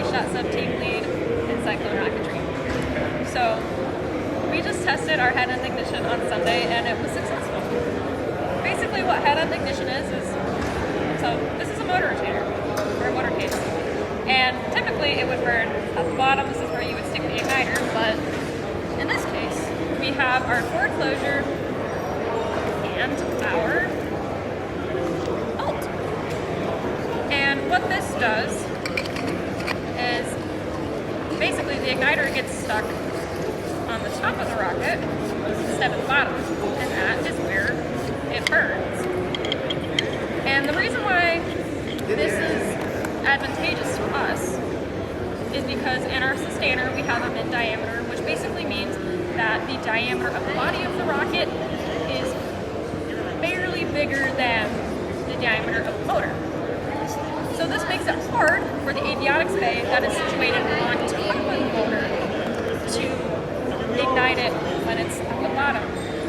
Spaceshot sub-team lead in Cyclone Rocketry. So we just tested our head-end ignition on Sunday and it was successful. Basically what head-end ignition is so this is a motor rotator, or a motor case. And typically it would burn at the bottom, this is where you would stick the igniter, but in this case, we have our forward closure and our bolt. And what this does is basically the igniter gets stuck on the top of the rocket instead of the bottom, and that is where it burns. And the reason why this is advantageous to us is because in our sustainer we have a mid-diameter, which basically means that the diameter of the body of the rocket is barely bigger than the diameter of the motor. So this makes it hard for the avionics bay that is situated on top of the motor to ignite it when it's at the bottom.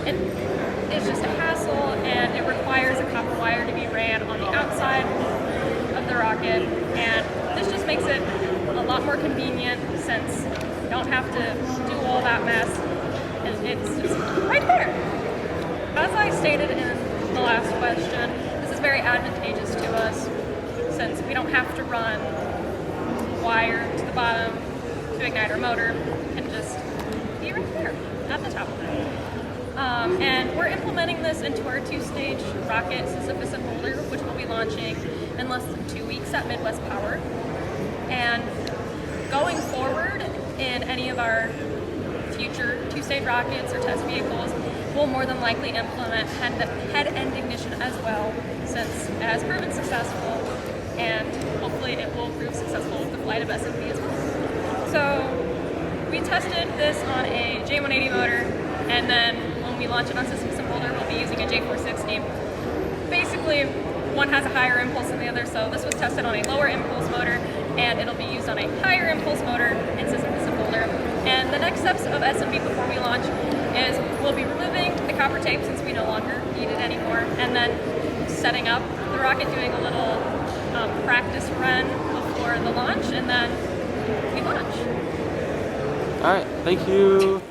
It's just a hassle, and it requires a copper wire to be ran on the outside of the rocket, and this just makes it a lot more convenient since you don't have to do all that mess, and it's just right there. As I stated in the last question, this is very advantageous to us since we don't have to run wire to the bottom to ignite our motor, and just be right there at the top of it. And we're implementing this into our two-stage rocket Sisyphus and Boulder, which will be launching in less than 2 weeks at Midwest Power. And going forward in any of our future two-stage rockets or test vehicles, we'll more than likely implement head-end ignition as well, since it has proven successful, and hopefully it will prove successful with the flight of S&P as well. So we tested this on a J180 motor, and then when we launch it on Sisyphus and Boulder, we'll be using a J460. Basically, one has a higher impulse than the other, so this was tested on a lower impulse motor, and it'll be used on a higher impulse motor in Sisyphus and Boulder. And the next steps of S&P before we launch is we'll be removing the copper tape since we no longer need it anymore, and then setting up the rocket, doing a little practice run before the launch, and then we launch. All right, thank you.